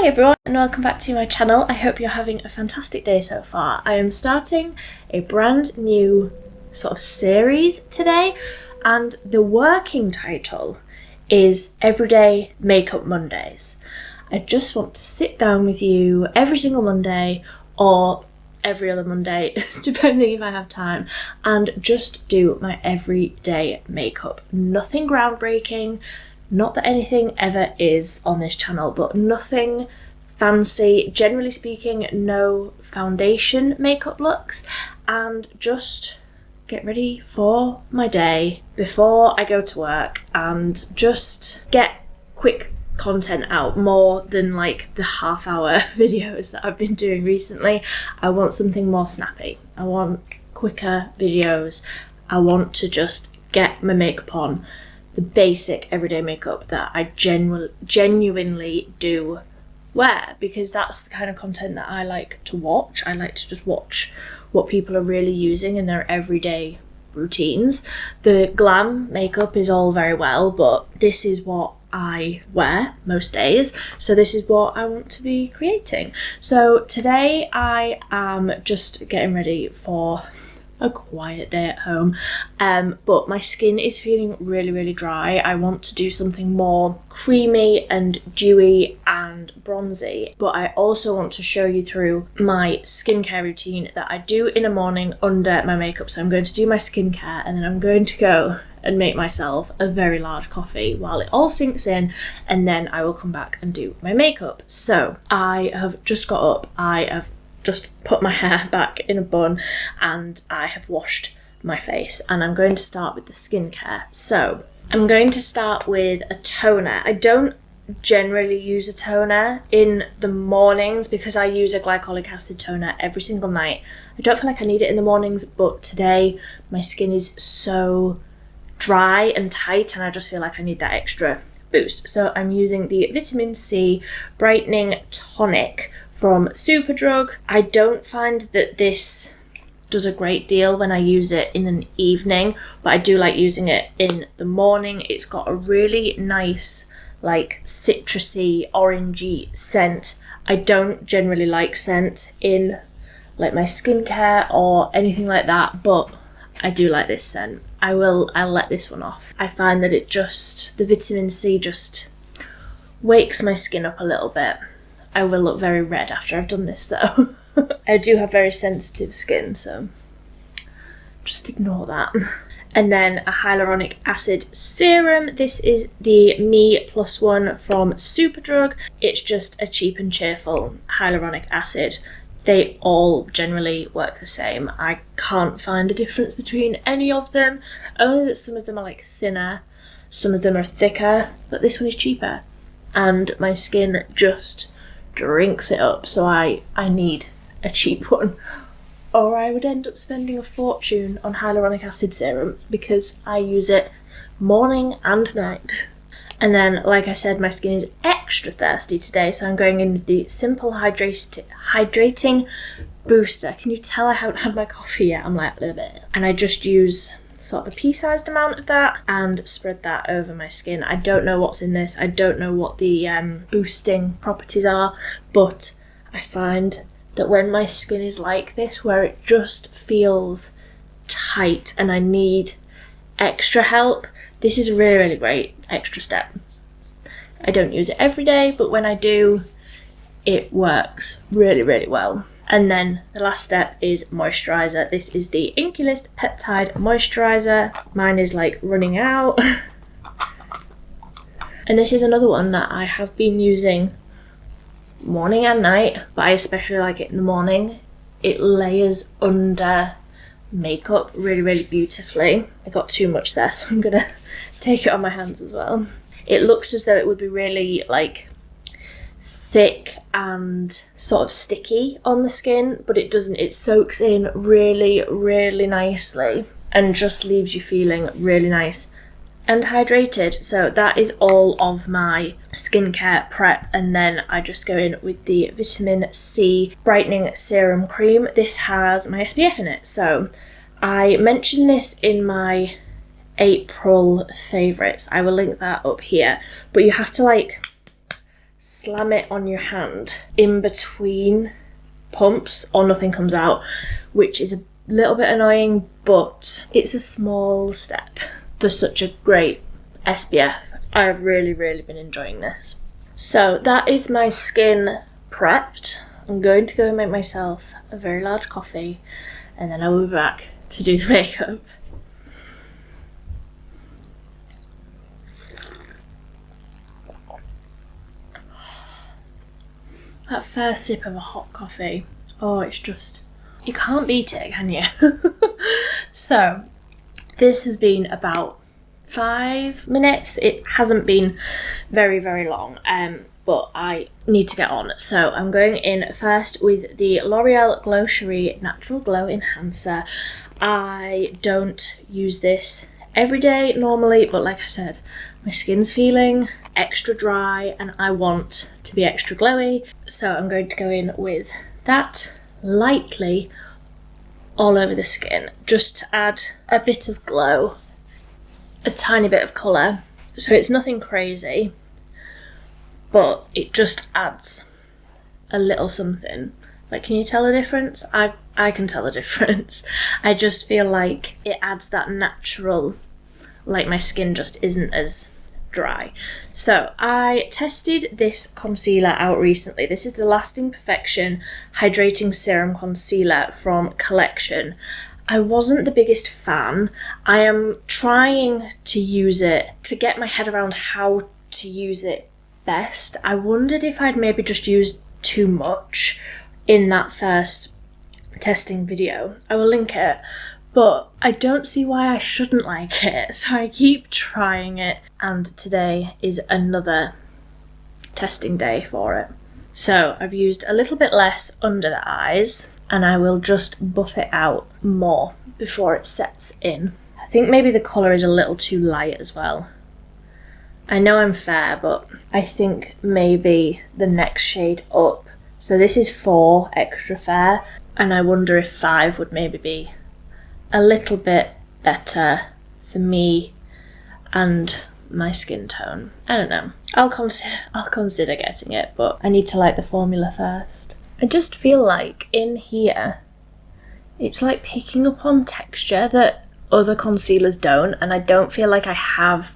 Hi everyone and welcome back to my channel. I hope you're having a fantastic day so far. I am starting a brand new sort of series today and the working title is Everyday Makeup Mondays. I just want to sit down with you every single Monday or every other Monday, depending if I have time, and just do my everyday makeup. Nothing groundbreaking. Not that anything ever is on this channel, but nothing fancy. Generally speaking, no foundation makeup looks, and just get ready for my day before I go to work and just get quick content out more than like the half-hour videos that I've been doing recently. I want something more snappy. I want quicker videos. I want to just get my makeup on. The basic everyday makeup that I genuinely do wear, because that's the kind of content that I like to watch. I like to just watch what people are really using in their everyday routines. The glam makeup is all very well, but this is what I wear most days, so this is what I want to be creating. So today I am just getting ready for a quiet day at home, but my skin is feeling really dry. I want to do something more creamy and dewy and bronzy, but I also want to show you through my skincare routine that I do in the morning under my makeup. So I'm going to do my skincare and then I'm going to go and make myself a very large coffee while it all sinks in, and then I will come back and do my makeup. So I have just got up, I have just put my hair back in a bun, and I have washed my face, and I'm going to start with the skincare. So I'm going to start with a toner. I don't generally use a toner in the mornings because I use a glycolic acid toner every single night. I don't feel like I need it in the mornings, but today my skin is so dry and tight and I just feel like I need that extra boost. So I'm using the Vitamin C Brightening Tonic from Superdrug. I don't find that this does a great deal when I use it in an evening, but I do like using it in the morning. It's got a really nice, like, citrusy, orangey scent. I don't generally like scent in like my skincare or anything like that, but I do like this scent. I'll let this one off. I find that the vitamin C just wakes my skin up a little bit. I will look very red after I've done this though. I do have very sensitive skin, so just ignore that. And then a hyaluronic acid serum. This is the Me Plus One from Superdrug. It's just a cheap and cheerful hyaluronic acid. They all generally work the same. I can't find a difference between any of them, only that some of them are like thinner, some of them are thicker, but this one is cheaper. And my skin just drinks it up, so I need a cheap one, or I would end up spending a fortune on hyaluronic acid serum because I use it morning and night. And then, like I said, my skin is extra thirsty today, so I'm going in with the Simple Hydrating Booster. Can you tell I haven't had my coffee yet? I'm like a little bit. And I just use sort of a pea-sized amount of that and spread that over my skin. I don't know what's in this. I don't know what the boosting properties are, but I find that when my skin is like this, where it just feels tight and I need extra help, this is really great extra step. I don't use it every day, but when I do, it works really well. And then the last step is moisturiser. This is the Inkey Peptide Moisturiser. Mine is like running out. And this is another one that I have been using morning and night, but I especially like it in the morning. It layers under makeup really beautifully. I got too much there, so I'm gonna take it on my hands as well. It looks as though it would be really like thick and sort of sticky on the skin, but it doesn't. It soaks in really nicely and just leaves you feeling really nice and hydrated. So that is all of my skincare prep, and then I just go in with the Vitamin C Brightening Serum Cream. This has my SPF in it, so I mentioned this in my April favourites. I will link that up here, but you have to like slam it on your hand in between pumps or nothing comes out, which is a little bit annoying, but it's a small step for such a great SPF. I've really been enjoying this. So that is my skin prepped. I'm going to go and make myself a very large coffee, and then I will be back to do the makeup. That first sip of a hot coffee, oh, it's just, you can't beat it, can you? So this has been about 5 minutes. It hasn't been very long, but I need to get on. So I'm going in first with the L'Oreal Glow Cherie Natural Glow Enhancer. I don't use this every day normally, but like I said, my skin's feeling extra dry and I want to be extra glowy. So I'm going to go in with that lightly all over the skin, just to add a bit of glow, a tiny bit of colour. So it's nothing crazy, but it just adds a little something. Like, can you tell the difference? I can tell the difference. I just feel like it adds that natural, like my skin just isn't as dry. So I tested this concealer out recently. This is the Lasting Perfection Hydrating Serum Concealer from Collection. I wasn't the biggest fan. I am trying to use it to get my head around how to use it best. I wondered if I'd maybe just used too much in that first testing video. I will link it, but I don't see why I shouldn't like it, so I keep trying it, and today is another testing day for it. So I've used a little bit less under the eyes, and I will just buff it out more before it sets in. I think maybe the colour is a little too light as well. I know I'm fair, but I think maybe the next shade up. So this is 4 extra fair, and I wonder if 5 would maybe be a little bit better for me and my skin tone. I don't know. I'll consider getting it, but I need to like the formula first. I just feel like in here, it's like picking up on texture that other concealers don't, and I don't feel like I have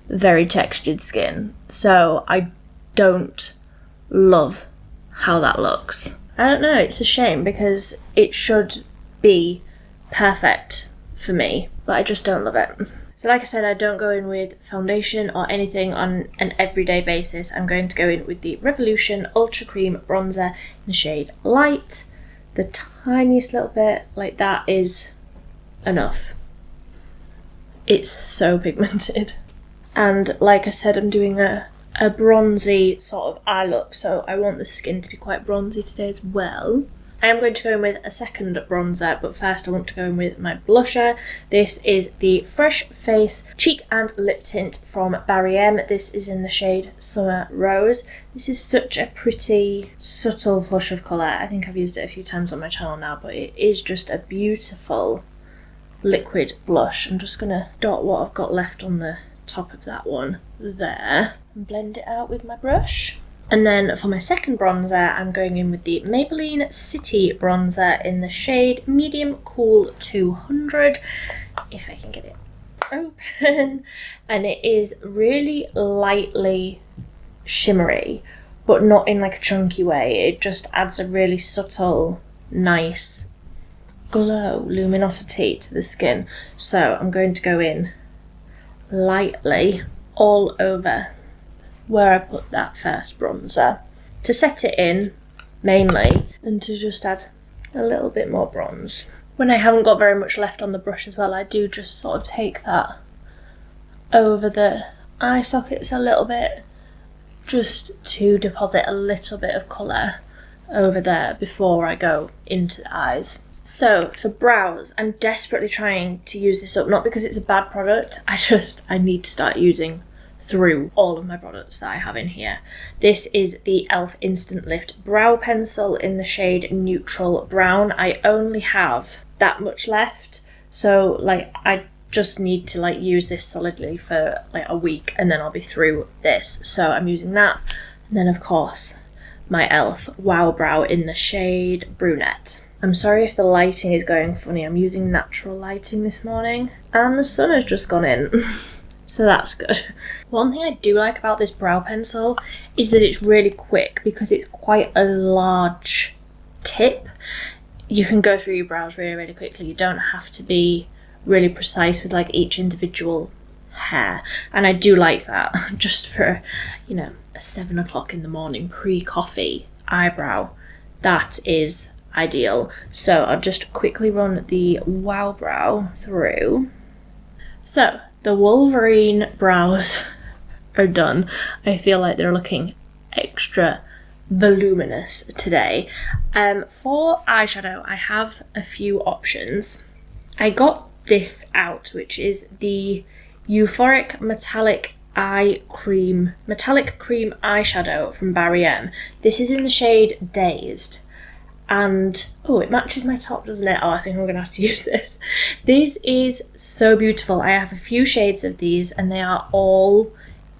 very textured skin, so I don't love how that looks. I don't know, it's a shame because it should be perfect for me, but I just don't love it. So like I said, I don't go in with foundation or anything on an everyday basis. I'm going to go in with the Revolution Ultra Cream Bronzer in the shade Light. The tiniest little bit, like that is enough. It's so pigmented. And like I said, I'm doing a bronzy sort of eye look, so I want the skin to be quite bronzy today as well. I am going to go in with a second bronzer, but first I want to go in with my blusher. This is the Fresh Face Cheek and Lip Tint from Barry M. This is in the shade Summer Rose. This is such a pretty subtle flush of colour. I think I've used it a few times on my channel now, but it is just a beautiful liquid blush. I'm just going to dot what I've got left on the top of that one there and blend it out with my brush. And then for my second bronzer, I'm going in with the Maybelline City Bronzer in the shade Medium Cool 200, if I can get it open. And it is really lightly shimmery, but not in like a chunky way. It just adds a really subtle, nice glow, luminosity to the skin. So I'm going to go in lightly all over where I put that first bronzer to set it in mainly, and to just add a little bit more bronze. When I haven't got very much left on the brush as well, I do just sort of take that over the eye sockets a little bit, just to deposit a little bit of colour over there before I go into the eyes. So for brows, I'm desperately trying to use this up, not because it's a bad product, I need to start using through all of my products that I have in here. This is the e.l.f. Instant Lift Brow Pencil in the shade Neutral Brown. I only have that much left, so like I just need to like use this solidly for like a week and then I'll be through this. So I'm using that, And then of course, my e.l.f. Wow Brow in the shade Brunette. I'm sorry if the lighting is going funny, I'm using natural lighting this morning. And the sun has just gone in, so that's good. One thing I do like about this brow pencil is that it's really quick because it's quite a large tip. You can go through your brows really, really quickly. You don't have to be really precise with like each individual hair. And I do like that just for, you know, a 7 o'clock in the morning pre-coffee eyebrow. That is ideal. So I'll just quickly run the Wow Brow through. So the Wolverine brows are done. I feel like they're looking extra voluminous today. For eyeshadow, I have a few options. I got this out, which is the Euphoric Metallic Cream eyeshadow from Barry M. This is in the shade Dazed. And, oh, it matches my top, doesn't it? Oh, I think I'm going to have to use this. This is so beautiful. I have a few shades of these and they are all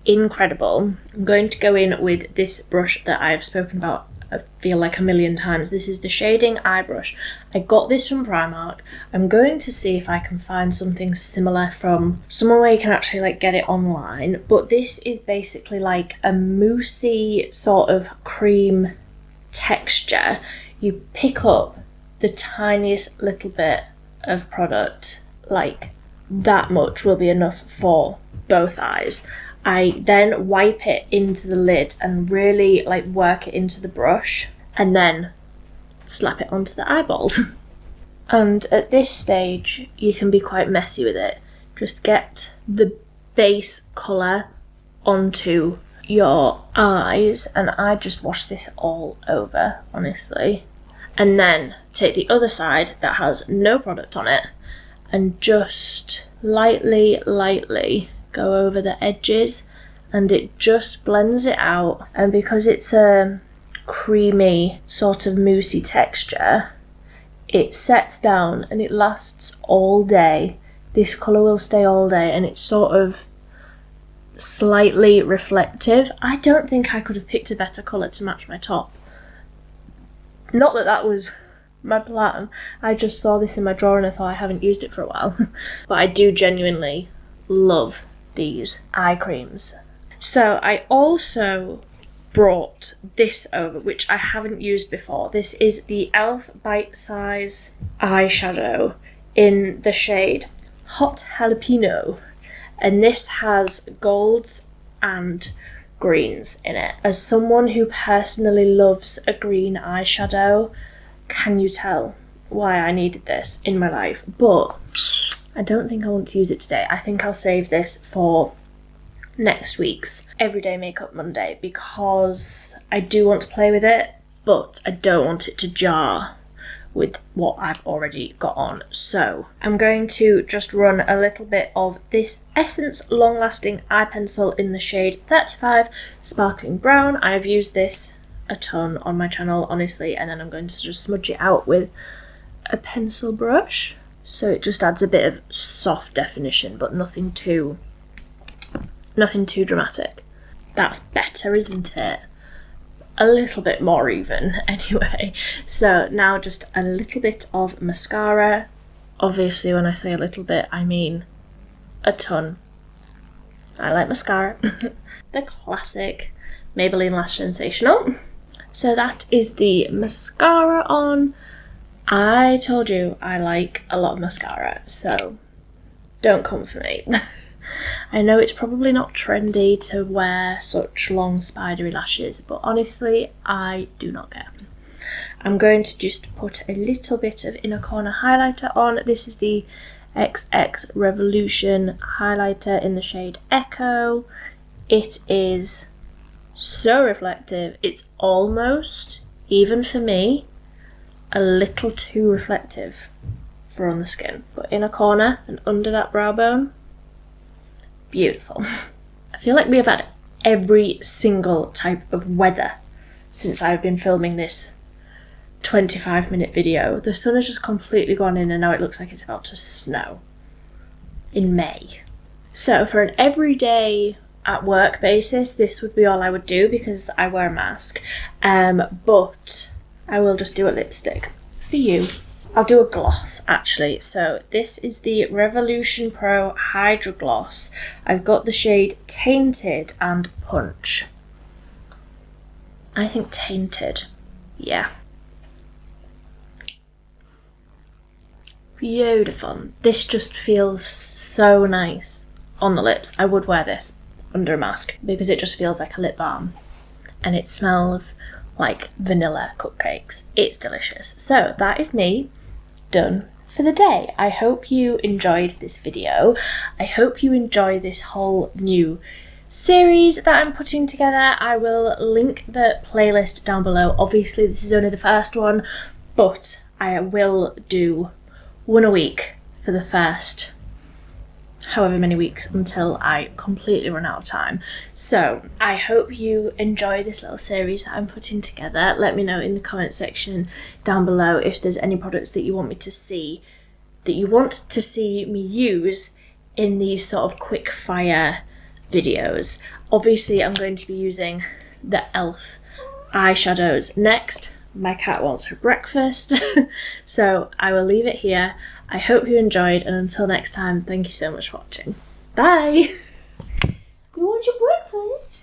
incredible. I'm going to go in with this brush that I've spoken about, I feel like, a million times. This is the Shading Eye Brush. I got this from Primark. I'm going to see if I can find something similar from somewhere where you can actually like get it online. But this is basically like a moussey sort of cream texture. You pick up the tiniest little bit of product, like that much will be enough for both eyes. I then wipe it into the lid and really like work it into the brush and then slap it onto the eyeballs. And at this stage, you can be quite messy with it. Just get the base colour onto your eyes, and I just wash this all over, honestly. And then take the other side that has no product on it and just lightly go over the edges, and it just blends it out. And because it's a creamy sort of moussey texture, it sets down and it lasts all day. This colour will stay all day, and it's sort of slightly reflective. I don't think I could have picked a better colour to match my top. Not that that was my plan. I just saw this in my drawer and I thought I haven't used it for a while. But I do genuinely love these eye creams. So I also brought this over, which I haven't used before. This is the e.l.f. Bite Size eyeshadow in the shade Hot Jalapeno. And this has golds and greens in it. As someone who personally loves a green eyeshadow, can you tell why I needed this in my life? But I don't think I want to use it today. I think I'll save this for next week's Everyday Makeup Monday, because I do want to play with it, but I don't want it to jar with what I've already got on. So I'm going to just run a little bit of this Essence Long Lasting Eye Pencil in the shade 35 Sparkling Brown. I've used this a ton on my channel, honestly, and then I'm going to just smudge it out with a pencil brush. So it just adds a bit of soft definition, but nothing too dramatic. That's better, isn't it? A little bit more even, anyway. So now just a little bit of mascara. Obviously, when I say a little bit, I mean a ton. I like mascara. The classic Maybelline Lash Sensational. So that is the mascara on. I told you I like a lot of mascara, so don't come for me. I know it's probably not trendy to wear such long spidery lashes, but honestly, I do not care. I'm going to just put a little bit of inner corner highlighter on. This is the XX Revolution highlighter in the shade Echo. It is so reflective. It's almost, even for me, a little too reflective for on the skin. But inner corner and under that brow bone, beautiful. I feel like we have had every single type of weather since I've been filming this 25-minute video. The sun has just completely gone in and now it looks like it's about to snow in May. So for an everyday at work basis, this would be all I would do because I wear a mask. But I will just do a lipstick for you. I'll do a gloss actually. So this is the Revolution Pro Hydra Gloss. I've got the shade Tainted and Punch. I think Tainted. Yeah. Beautiful. This just feels so nice on the lips. I would wear this under a mask because it just feels like a lip balm and it smells like vanilla cupcakes. It's delicious. So that is me done for the day. I hope you enjoyed this video. I hope you enjoy this whole new series that I'm putting together. I will link the playlist down below. Obviously this is only the first one, but I will do one a week for the first however many weeks until I completely run out of time. So I hope you enjoy this little series that I'm putting together. Let me know in the comment section down below if there's any products that you want me to see, that you want to see me use in these sort of quick fire videos. Obviously I'm going to be using the e.l.f. eyeshadows next. My cat wants her breakfast. So I will leave it here. I hope you enjoyed, and until next time, thank you so much for watching. Bye! You want your breakfast?